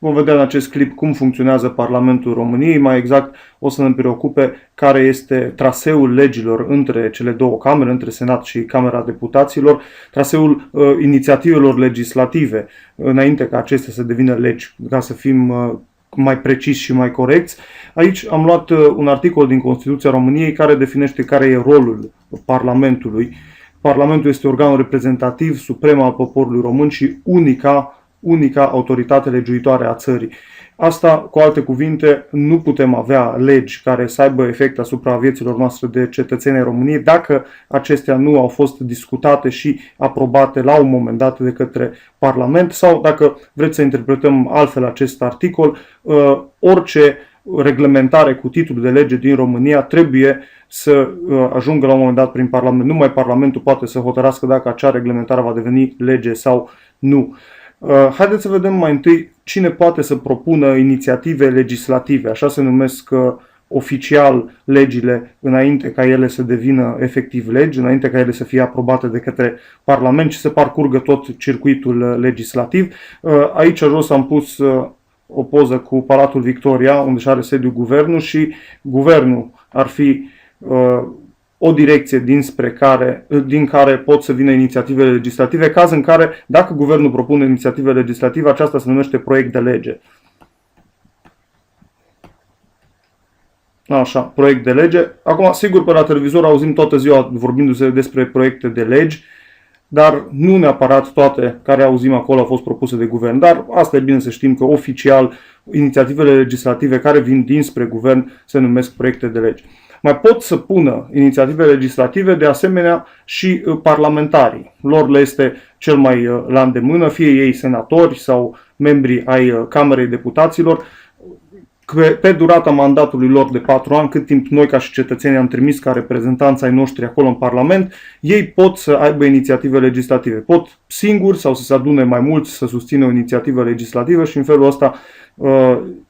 Vom vedea în acest clip cum funcționează Parlamentul României, mai exact o să ne preocupe care este traseul legilor între cele două camere, între Senat și Camera Deputaților, traseul inițiativelor legislative, înainte ca acestea să devină legi, ca să fim mai preciși și mai corecți. Aici am luat un articol din Constituția României care definește care e rolul Parlamentului. Parlamentul este organul reprezentativ suprem al poporului român și unica autoritate legiuitoare a țării. Asta, cu alte cuvinte, nu putem avea legi care să aibă efect asupra vieților noastre de cetățenii României dacă acestea nu au fost discutate și aprobate la un moment dat de către Parlament, sau, dacă vreți să interpretăm altfel acest articol, orice reglementare cu titlu de lege din România trebuie să ajungă la un moment dat prin Parlament. Numai Parlamentul poate să hotărască dacă acea reglementare va deveni lege sau nu. Haideți să vedem mai întâi cine poate să propună inițiative legislative, așa se numesc oficial legile, înainte ca ele să devină efectiv legi, înainte ca ele să fie aprobate de către Parlament și să parcurgă tot circuitul legislativ. Aici jos am pus o poză cu Palatul Victoria, unde și are sediu guvernul, și guvernul ar fi o direcție din care pot să vină inițiativele legislative, caz în care, dacă guvernul propune inițiative legislative, aceasta se numește proiect de lege. Așa, proiect de lege. Acum, sigur, pe la televizor auzim toată ziua vorbindu-se despre proiecte de legi, dar nu neapărat toate care auzim acolo au fost propuse de guvern. Dar asta e bine să știm, că oficial inițiativele legislative care vin dinspre guvern se numesc proiecte de lege. Mai pot să pună inițiative legislative de asemenea și parlamentarii. Lor le este cel mai la îndemână, fie ei senatori sau membri ai Camerei Deputaților, pe durata mandatului lor de 4 ani, cât timp noi ca și cetățeni am trimis ca reprezentanți ai noștri acolo în Parlament, ei pot să aibă inițiative legislative. Pot singuri sau să se adune mai mulți să susțină o inițiativă legislativă și în felul ăsta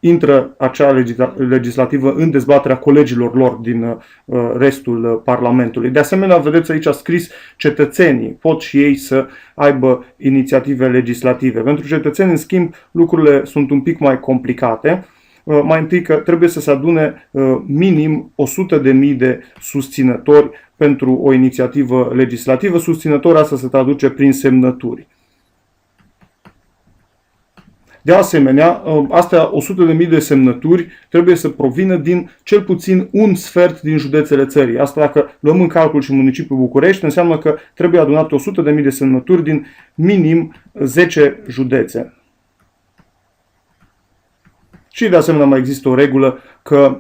intră acea legislativă în dezbaterea colegilor lor din restul Parlamentului. De asemenea, vedeți aici scris cetățenii pot și ei să aibă inițiative legislative. Pentru cetățeni, în schimb, lucrurile sunt un pic mai complicate. Mai întâi că trebuie să se adune minim 100.000 de susținători pentru o inițiativă legislativă. Susținători, asta se traduce prin semnături. De asemenea, astea 100.000 de semnături trebuie să provină din cel puțin un sfert din județele țării. Asta, dacă luăm în calcul și municipiul București, înseamnă că trebuie adunate 100.000 de semnături din minim 10 județe. Și de asemenea mai există o regulă că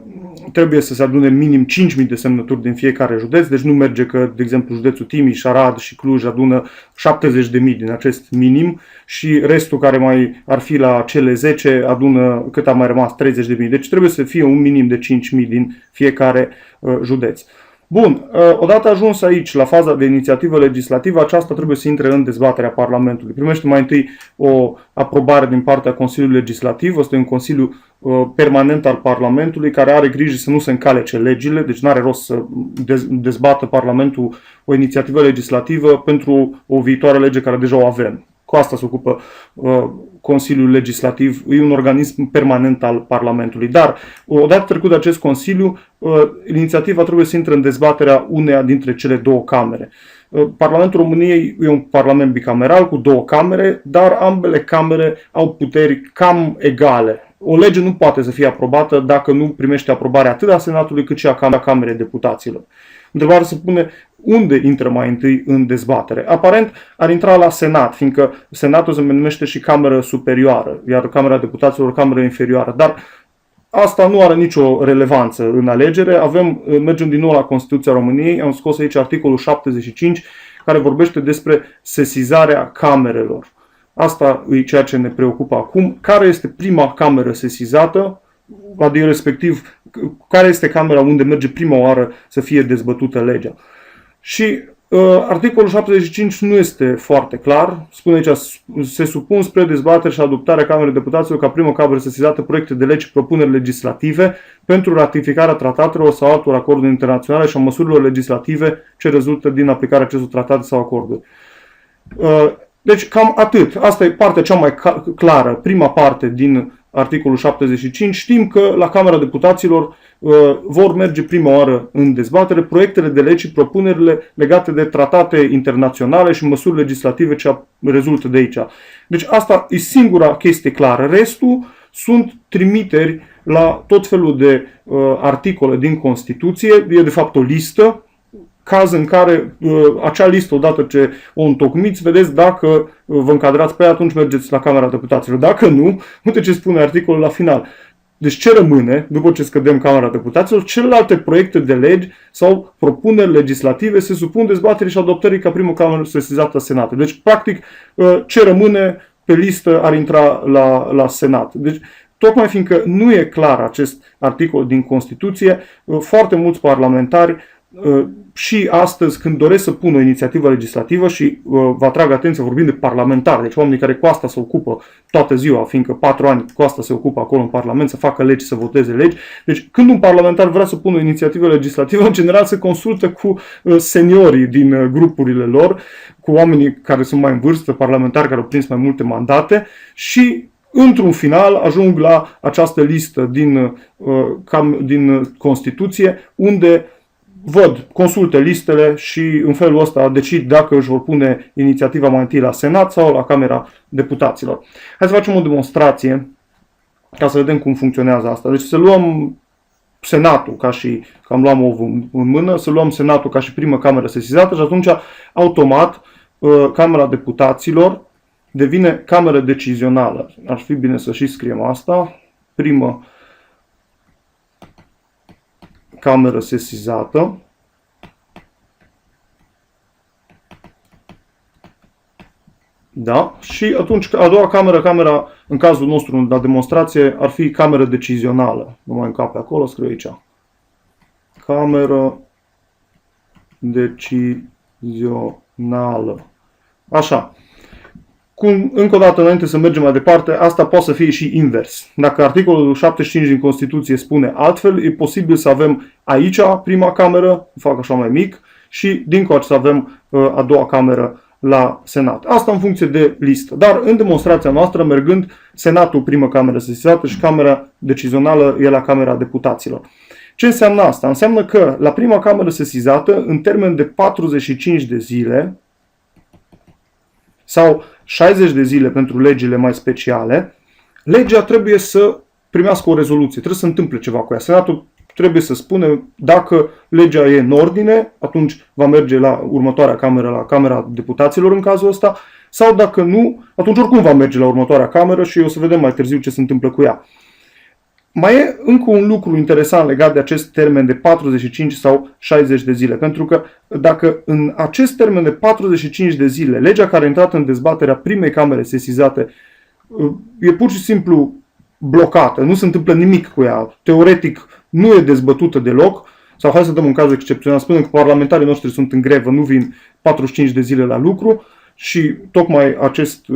trebuie să se adune minim 5.000 de semnături din fiecare județ, deci nu merge că, de exemplu, județul Timiș, Arad și Cluj adună 70.000 din acest minim și restul, care mai ar fi la cele 10, adună cât a mai rămas, 30.000. Deci trebuie să fie un minim de 5.000 din fiecare județ. Bun, odată ajuns aici, la faza de inițiativă legislativă, aceasta trebuie să intre în dezbaterea Parlamentului. Primește mai întâi o aprobare din partea Consiliului Legislativ, ăsta e un Consiliu permanent al Parlamentului, care are grijă să nu se încalece legile, deci nu are rost să dezbată Parlamentul o inițiativă legislativă pentru o viitoare lege care deja o avem. Cu asta se ocupă Consiliul Legislativ, e un organism permanent al Parlamentului. Dar, odată trecut de acest Consiliu, inițiativa trebuie să intre în dezbaterea uneia dintre cele două camere. Parlamentul României e un parlament bicameral cu două camere, dar ambele camere au puteri cam egale. O lege nu poate să fie aprobată dacă nu primește aprobarea atât a Senatului cât și a Camerei Deputaților. Întrebarea se pune unde intră mai întâi în dezbatere. Aparent ar intra la Senat, fiindcă Senatul se numește și Cameră Superioară, iar Camera Deputaților Cameră Inferioară. Dar asta nu are nicio relevanță în alegere. Mergem din nou la Constituția României, am scos aici articolul 75, care vorbește despre sesizarea camerelor. Asta e ceea ce ne preocupă acum. Care este prima cameră sesizată? Adică, respectiv, care este camera unde merge prima oară să fie dezbătută legea. Și articolul 75 nu este foarte clar. Spune aici, se supun spre dezbatere și adoptarea Camerei Deputaților ca primă cameră sesizată proiecte de legi și propuneri legislative pentru ratificarea tratatelor sau altor acorduri internaționale și a măsurilor legislative ce rezultă din aplicarea acestor tratate sau acorduri. Deci cam atât. Asta e partea cea mai clară, prima parte din articolul 75, știm că la Camera Deputaților vor merge prima oară în dezbatere proiectele de legi și propunerile legate de tratate internaționale și măsuri legislative ce rezultă de aici. Deci asta e singura chestie clară. Restul sunt trimiteri la tot felul de articole din Constituție. E de fapt o listă, caz în care acea listă, odată ce o întocmiți, vedeți dacă vă încadrați pe ea, atunci mergeți la Camera Deputaților. Dacă nu, uite ce spune articolul la final. Deci ce rămâne, după ce scădem Camera Deputaților, celelalte proiecte de legi sau propuneri legislative se supun dezbaterii și adoptării ca primă cameră sesizată Senat. Deci, practic, ce rămâne pe listă ar intra la Senat. Deci, tocmai fiindcă nu e clar acest articol din Constituție, foarte mulți parlamentari și astăzi, când doresc să pună o inițiativă legislativă, și vă atrag atenția, vorbim de parlamentari, deci oamenii care cu asta se ocupă toată ziua, fiindcă 4 ani cu asta se ocupă acolo în Parlament, să facă legi, să voteze legi. Deci când un parlamentar vrea să pună o inițiativă legislativă, în general se consultă cu seniorii din grupurile lor, cu oamenii care sunt mai în vârstă, parlamentari care au prins mai multe mandate și într-un final ajung la această listă din Constituție, unde consultă listele și în felul ăsta decid dacă își vor pune inițiativa mai întâi la Senat sau la Camera Deputaților. Hai să facem o demonstrație ca să vedem cum funcționează asta. Deci să luăm Senatul, că am luat în mână, să luăm Senatul ca și primă cameră sesizată și atunci automat Camera Deputaților devine cameră decizională. Ar fi bine să și scriem asta. Primă cameră sesizată. Da? Și atunci a doua cameră, camera, în cazul nostru la demonstrație, ar fi cameră decizională. Nu mai încape acolo, scriu aici. Cameră decizională. Așa. Încă o dată, înainte să mergem mai departe, asta poate să fie și invers. Dacă articolul 75 din Constituție spune altfel, e posibil să avem aici prima cameră, fac așa mai mic, și dincolo să avem a doua cameră la Senat. Asta în funcție de listă. Dar în demonstrația noastră, mergând, Senatul primă cameră sesizată și Camera decizională e la Camera Deputaților. Ce înseamnă asta? Înseamnă că la prima cameră sesizată, în termen de 45 de zile, sau 60 de zile pentru legile mai speciale, legea trebuie să primească o rezoluție, trebuie să întâmple ceva cu ea. Senatul trebuie să spună dacă legea e în ordine, atunci va merge la următoarea cameră, la Camera Deputaților în cazul ăsta, sau dacă nu, atunci oricum va merge la următoarea cameră și o să vedem mai târziu ce se întâmplă cu ea. Mai e încă un lucru interesant legat de acest termen de 45 sau 60 de zile, pentru că dacă în acest termen de 45 de zile legea care a intrat în dezbaterea primei camere sesizate e pur și simplu blocată, nu se întâmplă nimic cu ea, teoretic nu e dezbătută deloc, sau hai să dăm un caz excepțional, spunem că parlamentarii noștri sunt în grevă, nu vin 45 de zile la lucru, și tocmai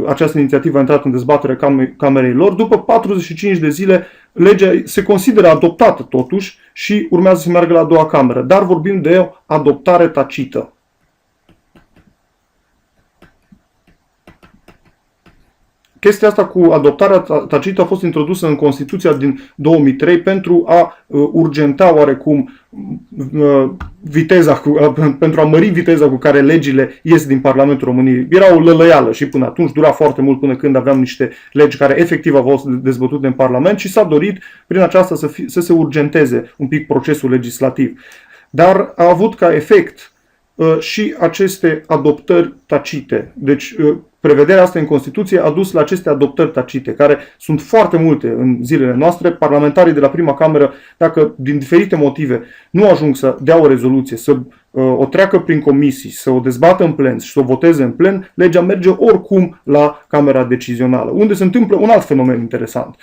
această inițiativă a intrat în dezbaterea Camerei lor, după 45 de zile legea se consideră adoptată totuși și urmează să meargă la a doua cameră, dar vorbim de o adoptare tacită. Chestia asta cu adoptarea tacită a fost introdusă în Constituția din 2003 pentru a urgenta oarecum pentru a mări viteza cu care legile ies din Parlamentul României. Era o lălăială și până atunci, dura foarte mult până când aveam niște legi care efectiv au fost dezbătute în Parlament și s-a dorit prin aceasta să se urgenteze un pic procesul legislativ. Dar a avut ca efect și aceste adoptări tacite. Deci prevederea asta în Constituție a dus la aceste adoptări tacite, care sunt foarte multe în zilele noastre. Parlamentarii de la prima cameră, dacă din diferite motive nu ajung să dea o rezoluție, să o treacă prin comisii, să o dezbată în plen și să o voteze în plen, legea merge oricum la Camera Decizională, unde se întâmplă un alt fenomen interesant.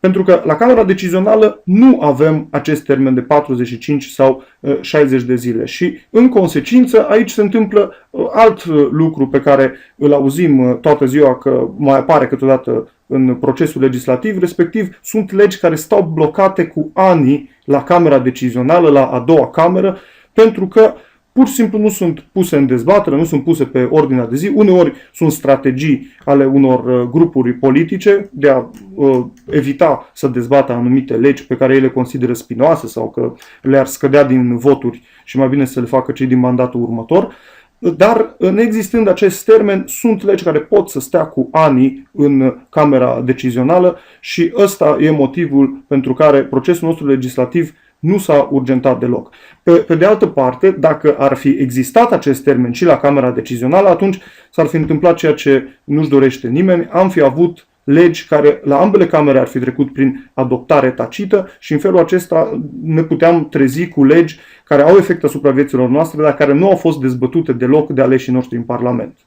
Pentru că la Camera Decizională nu avem acest termen de 45 sau 60 de zile și, în consecință, aici se întâmplă alt lucru pe care îl auzim toată ziua că mai apare câteodată în procesul legislativ, respectiv sunt legi care stau blocate cu ani la Camera Decizională, la a doua cameră, pentru că pur și simplu nu sunt puse în dezbatere, nu sunt puse pe ordinea de zi. Uneori sunt strategii ale unor grupuri politice de a evita să dezbată anumite legi pe care ei le consideră spinoase sau că le-ar scădea din voturi și mai bine să le facă cei din mandatul următor. Dar, neexistând acest termen, sunt legi care pot să stea cu ani în Camera Decizională și ăsta e motivul pentru care procesul nostru legislativ nu s-a urgentat deloc. Pe de altă parte, dacă ar fi existat acest termen și la Camera Decizională, atunci s-ar fi întâmplat ceea ce nu-și dorește nimeni. Am fi avut legi care la ambele camere ar fi trecut prin adoptare tacită și în felul acesta ne puteam trezi cu legi care au efect asupra vieților noastre, dar care nu au fost dezbătute deloc de aleșii noștri în Parlament.